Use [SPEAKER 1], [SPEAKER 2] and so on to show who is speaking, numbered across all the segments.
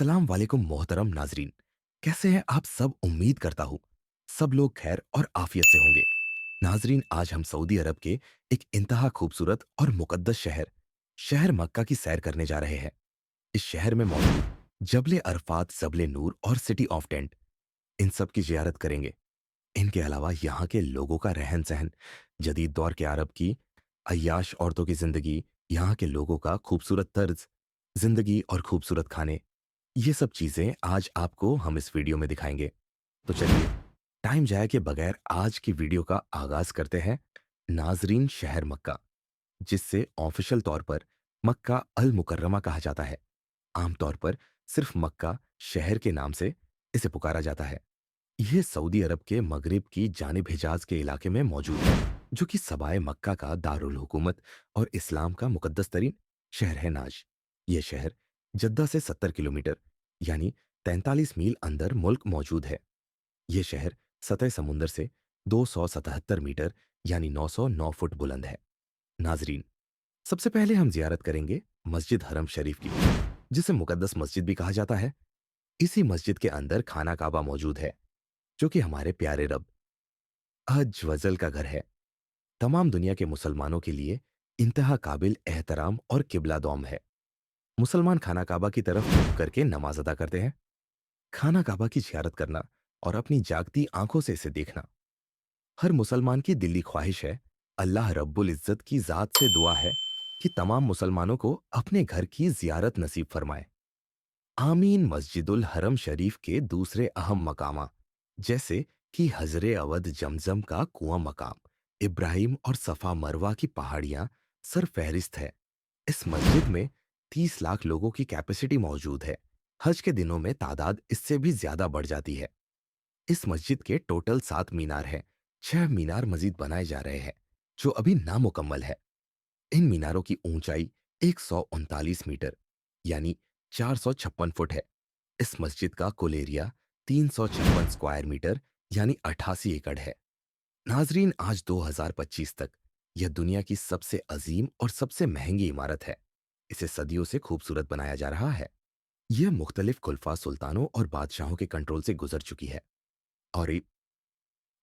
[SPEAKER 1] सलाम वालेकुम मोहतरम नाजरीन। कैसे हैं आप सब? उम्मीद करता हूँ सब लोग खैर और आफियत से होंगे। नाजरीन, आज हम सऊदी अरब के एक इंतहा खूबसूरत और मुकद्दस शहर शहर मक्का की सैर करने जा रहे हैं। इस शहर में मौजूद जबले अरफात, जबले नूर और सिटी ऑफ टेंट, इन सब की जियारत करेंगे। इनके अलावा यहाँ के लोगों का रहन सहन, जदीद दौर के अरब की अय्याश औरतों की जिंदगी, यहाँ के लोगों का खूबसूरत तर्ज जिंदगी और खूबसूरत खाने, ये सब चीजें आज आपको हम इस वीडियो में दिखाएंगे। तो चलिए, टाइम जाए के बगैर आज की वीडियो का आगाज करते हैं। नाजरीन, शहर मक्का, जिससे ऑफिशियल तौर पर मक्का अल मुकर्रमा कहा जाता है, आमतौर पर सिर्फ मक्का शहर के नाम से इसे पुकारा जाता है। यह सऊदी अरब के मगरिब की जानिब हिजाज के इलाके में मौजूद है, जो कि सबाए मक्का का दारुल हुकूमत और इस्लाम का मुकद्दस तरीन शहर है। नाज, यह शहर जद्दा से 70 किलोमीटर यानी 43 मील अंदर मुल्क मौजूद है। यह शहर सतह समुंदर से 277 मीटर यानी 909 फुट बुलंद है। नाजरीन, सबसे पहले हम जियारत करेंगे मस्जिद हरम शरीफ की, जिसे मुकद्दस मस्जिद भी कहा जाता है। इसी मस्जिद के अंदर खाना काबा मौजूद है, जो कि हमारे प्यारे रब हज वजल का घर है। तमाम दुनिया के मुसलमानों के लिए इंतहा काबिल एहतराम और किबला दोम है। मुसलमान खाना काबा की तरफ मुंह करके नमाज अदा करते हैं। खाना काबा की जियारत करना और अपनी जागती आंखों से इसे देखना हर मुसलमान की दिली ख्वाहिश है। अल्लाह रब्बुल इज्जत की जात से दुआ है कि तमाम मुसलमानों को अपने घर की जियारत नसीब फरमाए। आमीन। मस्जिदुल हरम शरीफ के दूसरे अहम मकामा, जैसे कि हजरे अवध जमजम का कुआं मकाम, इब्राहिम और सफा मरवा की पहाड़ियां सर फहरिस्त है। इस मस्जिद में 30 लाख लोगों की कैपेसिटी मौजूद है। हज के दिनों में तादाद इससे भी ज्यादा बढ़ जाती है। इस मस्जिद के टोटल 7 मीनार हैं। 6 मीनार मजीद बनाए जा रहे हैं, जो अभी नामुकम्मल है। इन मीनारों की ऊंचाई 139 मीटर यानी 456 फुट है। इस मस्जिद का कुल एरिया 356 स्क्वायर मीटर यानी 88 एकड़ है। नाजरीन, आज 2025 तक यह दुनिया की सबसे अजीम और सबसे महंगी इमारत है। इसे सदियों से खूबसूरत बनाया जा रहा है। यह मुख्तलिफ खुलफा सुल्तानों और बादशाहों के कंट्रोल से गुजर चुकी है और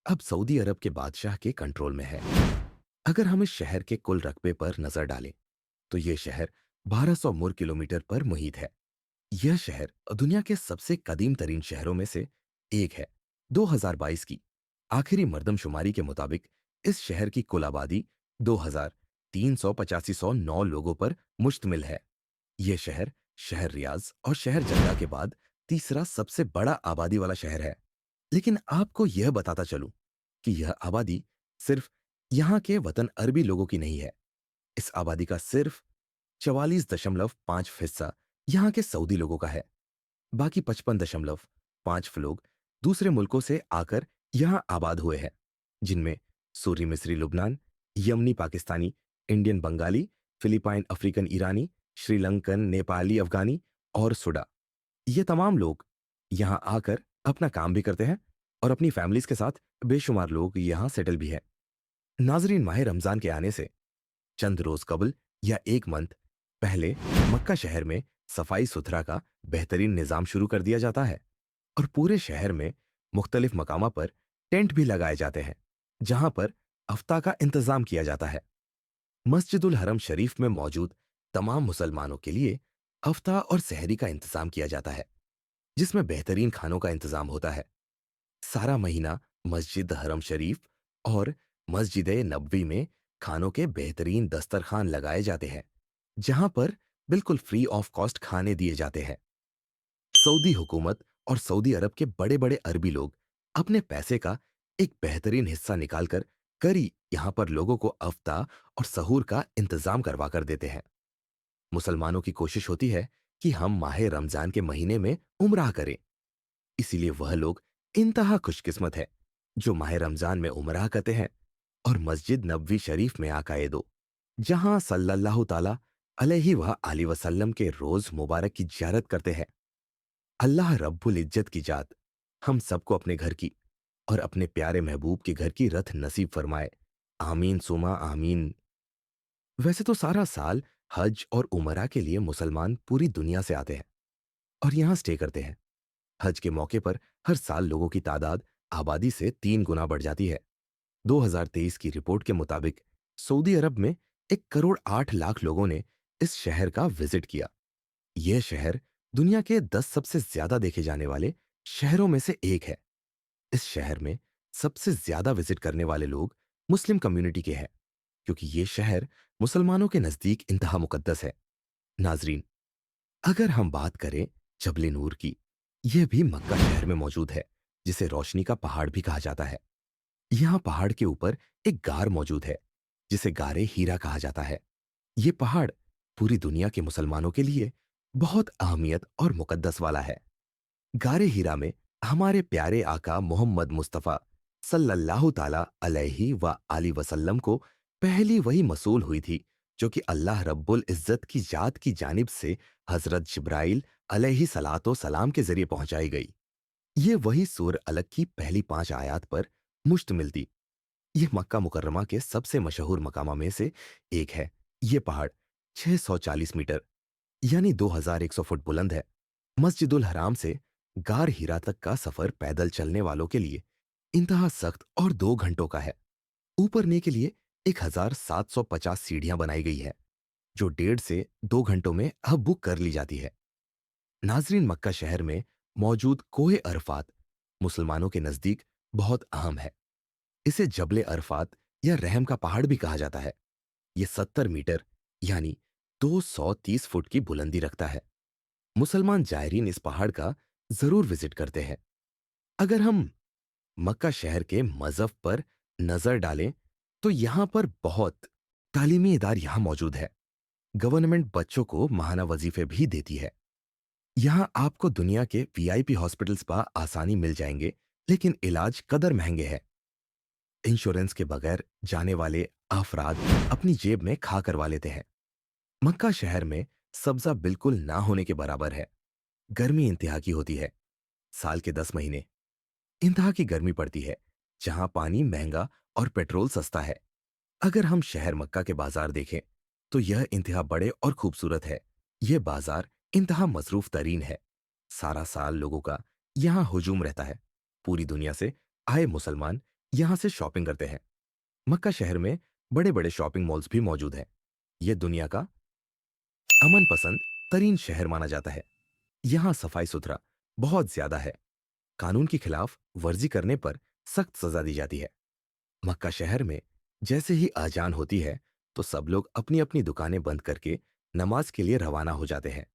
[SPEAKER 1] अब सऊदी अरब के बादशाह के कंट्रोल में है। अगर हम इस शहर के कुल रकबे पर नजर डालें, तो यह शहर 1200 मुर्ग किलोमीटर पर मुहित है। यह शहर दुनिया के सबसे कदीम तरीन शहरों में से एक है। 2022 की आखिरी मर्दमशुमारी के मुताबिक इस शहर की कुल आबादी 2385 लोगों पर मुश्तमिल है। यह शहर शहर रियाज और शहर जद्दा के बाद तीसरा सबसे बड़ा आबादी वाला शहर है। लेकिन आपको यह बताता चलूं कि यह आबादी सिर्फ यहाँ के वतन अरबी लोगों की नहीं है। इस आबादी का सिर्फ 44.5% यहाँ के सऊदी लोगों का है। बाकी 55.5 लोग दूसरे मुल्कों से आकर यहाँ आबाद हुए हैं, जिनमें सूरी मिस्री लुबनान, यमनी Pakistani, Indian Bengali, Philippine African ईरानी, श्रीलंकन नेपाली अफगानी और सुडा। ये तमाम लोग यहाँ आकर अपना काम भी करते हैं और अपनी फैमिलीज के साथ बेशुमार लोग यहाँ सेटल भी है। नाजरीन, माह रमजान के आने से चंद रोज कबल या एक मंथ पहले मक्का शहर में सफाई सुथरा का बेहतरीन निजाम शुरू कर दिया जाता है और पूरे शहर में मुख्तलिफ मकामा पर टेंट भी लगाए जाते हैं, जहां पर अफ्ताह का इंतजाम किया जाता है। मस्जिदुल हरम शरीफ में मौजूद तमाम मुसलमानों के लिए अफ्ताह और सहरी का इंतजाम किया जाता है, जिसमें बेहतरीन खानों का इंतजाम होता है। सारा महीना मस्जिद हरम शरीफ और मस्जिद नबवी में खानों के बेहतरीन दस्तरखान लगाए जाते हैं, जहां पर बिल्कुल फ्री ऑफ कॉस्ट खाने दिए जाते हैं। सऊदी हुकूमत और सऊदी अरब के बड़े बड़े अरबी लोग अपने पैसे का एक बेहतरीन हिस्सा निकालकर करी यहां पर लोगों को अफ्ताह और सहूर का इंतजाम करवा कर देते हैं। मुसलमानों की कोशिश होती है कि हम माह रमजान के महीने में उम्राह करें। इसीलिए वह लोग इंतहा खुशकिस्मत है जो माह रमजान में उमराह करते हैं और मस्जिद नबवी शरीफ में आकाए दो, जहां सल्लल्लाहु ताला अलैहि व आलि वसल्लम के रोज मुबारक की जियारत करते हैं। अल्लाह रब्बुल इज्जत की जात हम सबको अपने घर की और अपने प्यारे महबूब के घर की रथ नसीब फरमाए। आमीन सुमा आमीन। वैसे तो सारा साल हज और उमरा के लिए मुसलमान पूरी दुनिया से आते हैं, और यहाँ स्टे करते हैं। हज के मौके पर हर साल लोगों की तादाद आबादी से 3 गुना बढ़ जाती है। 2023 की रिपोर्ट के मुताबिक सऊदी अरब में 1 करोड़ 8 लाख लोगों ने इस शहर का विजिट किया। यह शहर दुनिया के 10 सबसे ज्यादा देखे जाने वाले शहरों में से एक है। इस शहर में सबसे ज्यादा विजिट करने वाले लोग मुस्लिम कम्युनिटी के हैं, क्योंकि ये शहर मुसलमानों के नजदीक इंतहा मुकद्दस है। नाजरीन, अगर हम बात करें जबल नूर की, यह भी मक्का शहर में मौजूद है, जिसे रोशनी का पहाड़ भी कहा जाता है। यहाँ पहाड़ के ऊपर एक गार मौजूद है, जिसे गारे हीरा कहा जाता है। ये पहाड़ पूरी दुनिया के मुसलमानों के लिए बहुत अहमियत और मुकद्दस वाला है। गारे हीरा में हमारे प्यारे आका मोहम्मद मुस्तफ़ा सल्लल्लाहु ताला अलैहि व आलि वसल्लम को पहली वही मसूल हुई थी, जो कि अल्लाह रब्बुल इज़्ज़त की जात की जानिब से हज़रत जिब्राइल अलैहि सलातो सलाम के जरिए पहुंचाई गई। ये वही सूर अलग की पहली 5 आयात पर मुश्तमिल थी। ये मक्का मुकर्रमा के सबसे मशहूर मकामा में से एक है। ये पहाड़ 640 मीटर यानी 2100 फुट बुलंद है। मस्जिदुल हराम से गार हीरा तक का सफर पैदल चलने वालों के लिए इंतहा सख्त और 2 घंटों का है। ऊपरने के लिए 1750 सीढ़ियां बनाई गई है, जो 1.5 से 2 घंटों में अब बुक कर ली जाती है। नाजरीन, मक्का शहर में मौजूद कोहे अरफात मुसलमानों के नजदीक बहुत अहम है। इसे जबले अरफात या रहम का पहाड़ भी कहा जाता है। ये 70 मीटर यानी 230 फुट की बुलंदी रखता है। मुसलमान जायरीन इस पहाड़ का जरूर विजिट करते हैं। अगर हम मक्का शहर के मज़हब पर नजर डालें, तो यहाँ पर बहुत तालीमी इदार यहाँ मौजूद है। गवर्नमेंट बच्चों को माहाना वजीफे भी देती है। यहाँ आपको दुनिया के वीआईपी हॉस्पिटल स्पा आसानी मिल जाएंगे, लेकिन इलाज कदर महंगे हैं। इंश्योरेंस के बगैर जाने वाले अफराद अपनी जेब में खा करवा लेते हैं। मक्का शहर में सब्जा बिल्कुल ना होने के बराबर है। गर्मी इंतहा की होती है। साल के 10 महीने इंतहा की गर्मी पड़ती है, जहां पानी महंगा और पेट्रोल सस्ता है। अगर हम शहर मक्का के बाजार देखें, तो यह इंतहा बड़े और खूबसूरत है। यह बाजार इंतहा मसरूफ तरीन है। सारा साल लोगों का यहाँ हुजूम रहता है। पूरी दुनिया से आए मुसलमान यहाँ से शॉपिंग करते हैं। मक्का शहर में बड़े बड़े शॉपिंग मॉल्स भी मौजूद हैं। यह दुनिया का अमन पसंद तरीन शहर माना जाता है। यहाँ सफाई सुथरा बहुत ज्यादा है। कानून की खिलाफ वर्जी करने पर सख्त सजा दी जाती है। मक्का शहर में जैसे ही आजान होती है, तो सब लोग अपनी अपनी दुकानें बंद करके नमाज के लिए रवाना हो जाते हैं।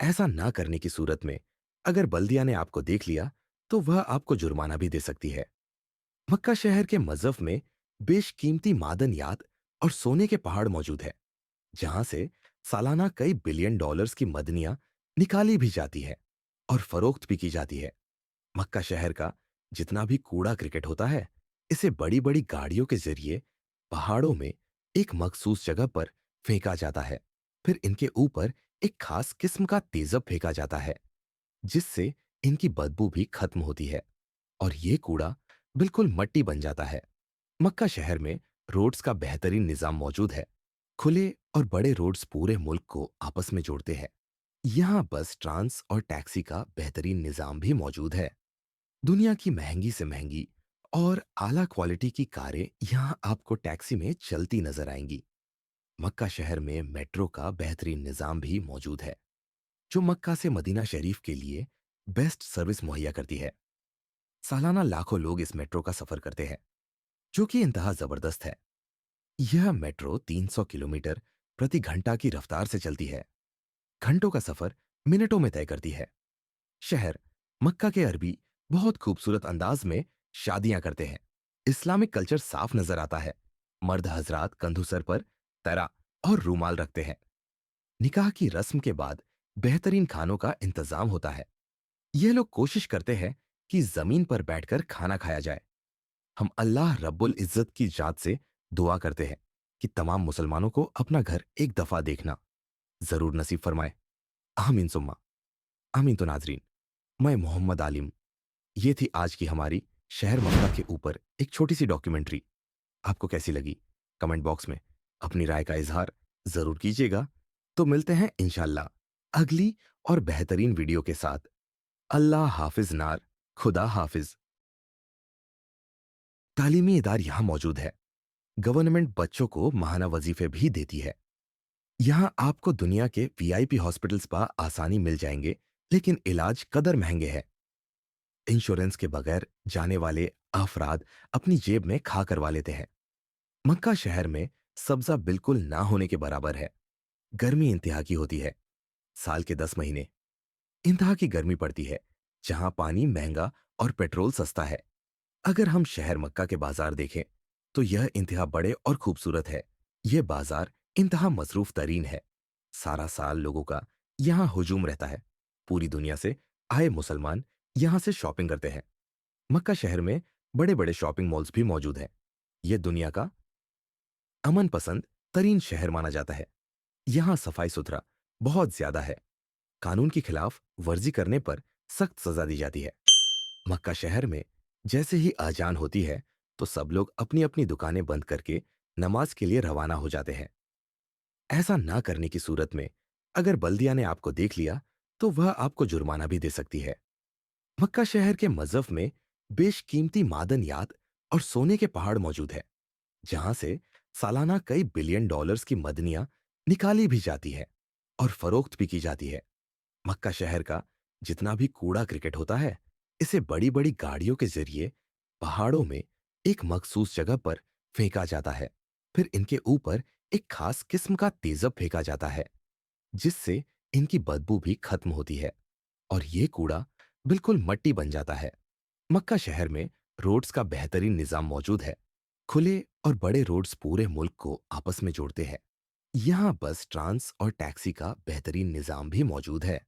[SPEAKER 1] ऐसा ना करने की सूरत में अगर बल्दिया ने आपको देख लिया, तो वह आपको जुर्माना भी दे सकती है। मक्का शहर के मज़फ़ में बेशकीमती मादनियात और सोने के पहाड़ मौजूद है, जहां से सालाना कई बिलियन डॉलर्स की मदनियां निकाली भी जाती है और फरोख्त भी की जाती है। मक्का शहर का जितना भी कूड़ा क्रिकेट होता है, इसे बड़ी बड़ी गाड़ियों के जरिए पहाड़ों में एक मखसूस जगह पर फेंका जाता है। फिर इनके ऊपर एक खास किस्म का तेजब फेंका जाता है, जिससे इनकी बदबू भी खत्म होती है और ये कूड़ा बिल्कुल मट्टी बन जाता है। मक्का शहर में रोड्स का बेहतरीन निजाम मौजूद है। खुले और बड़े रोड्स पूरे मुल्क को आपस में जोड़ते हैं। यहाँ बस ट्रांस और टैक्सी का बेहतरीन निजाम भी मौजूद है। दुनिया की महंगी से महंगी और आला क्वालिटी की कारें यहाँ आपको टैक्सी में चलती नजर आएंगी। मक्का शहर में मेट्रो का बेहतरीन निजाम भी मौजूद है, जो मक्का से मदीना शरीफ के लिए बेस्ट सर्विस मुहैया करती है। सालाना लाखों लोग इस मेट्रो का सफर करते हैं, जो कि इंतहा जबरदस्त है। यह मेट्रो 300 किलोमीटर प्रति घंटा की रफ्तार से चलती है। घंटों का सफर मिनटों में तय करती है। शहर मक्का के अरबी बहुत खूबसूरत अंदाज में शादियां करते हैं। इस्लामिक कल्चर साफ नजर आता है। मर्द हजरात कंधों सर पर तरा और रूमाल रखते हैं। निकाह की रस्म के बाद बेहतरीन खानों का इंतजाम होता है। ये लोग कोशिश करते हैं कि जमीन पर बैठकर खाना खाया जाए। हम अल्लाह रब्बुल इज्जत की जात से दुआ करते हैं कि तमाम मुसलमानों को अपना घर एक दफा देखना जरूर नसीब फरमाए। आमीन सुम्मा आमीन। तो नाजरीन, मैं मोहम्मद आलिम, ये थी आज की हमारी शहर मक्का के ऊपर एक छोटी सी डॉक्यूमेंट्री। आपको कैसी लगी? कमेंट बॉक्स में अपनी राय का इजहार जरूर कीजिएगा। तो मिलते हैं इंशाल्लाह अगली اور बेहतरीन वीडियो के साथ अल्लाह हाफिज नार, खुदा हाफिज। तालीमी इदार यहाँ मौजूद है। गवर्नमेंट बच्चों को माहाना वजीफे भी देती है। यहाँ आपको दुनिया के वीआईपी हॉस्पिटल स्पा आसानी मिल जाएंगे, लेकिन इलाज कदर महंगे हैं। इंश्योरेंस के बगैर जाने वाले अफराद अपनी जेब में खा करवा लेते हैं। मक्का शहर में सब्जा बिल्कुल ना होने के बराबर है। गर्मी इंतहा की होती है। साल के 10 महीने इंतहा की गर्मी पड़ती है, जहां पानी महंगा और पेट्रोल सस्ता है। अगर हम शहर मक्का के बाजार देखें, तो यह इंतहा बड़े और खूबसूरत है। यह बाजार इंतहा मसरूफ तरीन है। सारा साल लोगों का यहाँ हुजूम रहता है। पूरी दुनिया से आए मुसलमान यहाँ से शॉपिंग करते हैं। मक्का शहर में बड़े बड़े शॉपिंग मॉल्स भी मौजूद हैं। यह दुनिया का अमन पसंद तरीन शहर माना जाता है। यहाँ सफाई सुथरा बहुत ज्यादा है। कानून की खिलाफ वर्जी करने पर सख्त सजा दी जाती है। मक्का शहर में जैसे ही आजान होती है, तो सब लोग अपनी अपनी दुकानें बंद करके नमाज के लिए रवाना हो जाते हैं। ऐसा ना करने की सूरत में अगर बल्दिया ने आपको देख लिया, तो वह आपको जुर्माना भी दे सकती है। मक्का शहर के मज़फ़ में बेशकीमती मादनियात और सोने के पहाड़ मौजूद है, जहां से सालाना कई बिलियन डॉलर्स की मदनियां निकाली भी जाती है और फरोख्त भी की जाती है। मक्का शहर का जितना भी कूड़ा क्रिकेट होता है, इसे बड़ी बड़ी गाड़ियों के जरिए पहाड़ों में एक मखसूस जगह पर फेंका जाता है। फिर इनके ऊपर एक खास किस्म का तेजब फेंका जाता है, जिससे इनकी बदबू भी खत्म होती है और ये कूड़ा बिल्कुल मट्टी बन जाता है। मक्का शहर में रोड्स का बेहतरीन निजाम मौजूद है। खुले और बड़े रोड्स पूरे मुल्क को आपस में जोड़ते हैं। यहाँ बस ट्रांस और टैक्सी का बेहतरीन निजाम भी मौजूद है।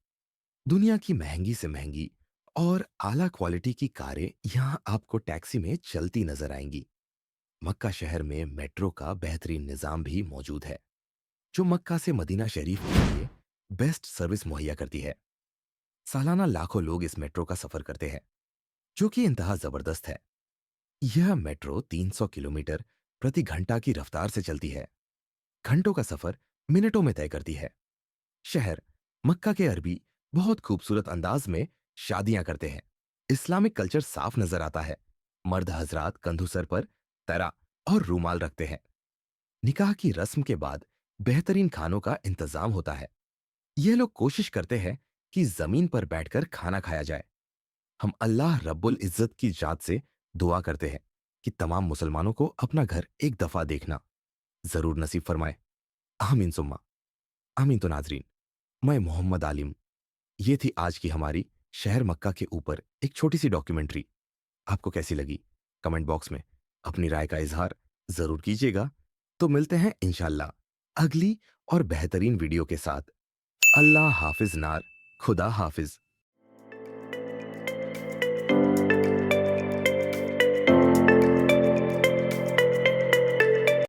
[SPEAKER 1] दुनिया की महंगी से महंगी और आला क्वालिटी की कारें यहाँ आपको टैक्सी में चलती नजर आएंगी। मक्का शहर में मेट्रो का बेहतरीन निजाम भी मौजूद है, जो मक्का से मदीना शरीफ के लिए बेस्ट सर्विस मुहैया करती है। सालाना लाखों लोग इस मेट्रो का सफर करते हैं, जो कि इंतहा जबरदस्त है। यह मेट्रो 300 किलोमीटर प्रति घंटा की रफ्तार से चलती है। घंटों का सफर मिनटों में तय करती है। शहर मक्का के अरबी बहुत खूबसूरत अंदाज में शादियां करते हैं। इस्लामिक कल्चर साफ नजर आता है। मर्द हजरात कंधों सर पर तरा और रूमाल रखते हैं। निकाह की रस्म के बाद बेहतरीन खानों का इंतजाम होता है। ये लोग कोशिश करते हैं कि जमीन पर बैठकर खाना खाया जाए। हम अल्लाह रब्बुल इज्जत की जात से दुआ करते हैं कि तमाम मुसलमानों को अपना घर एक दफा देखना जरूर नसीब फरमाए। आमीन सुम्मा आमीन। तो नाजरीन, मैं मोहम्मद आलिम। ये थी आज की हमारी शहर मक्का के ऊपर एक छोटी सी डॉक्यूमेंट्री। आपको कैसी लगी? कमेंट बॉक्स में अपनी राय का इजहार जरूर कीजिएगा। तो मिलते हैं इंशाल्लाह अगली और बेहतरीन वीडियो के साथ। अल्लाह हाफिज नार, खुदा हाफिज।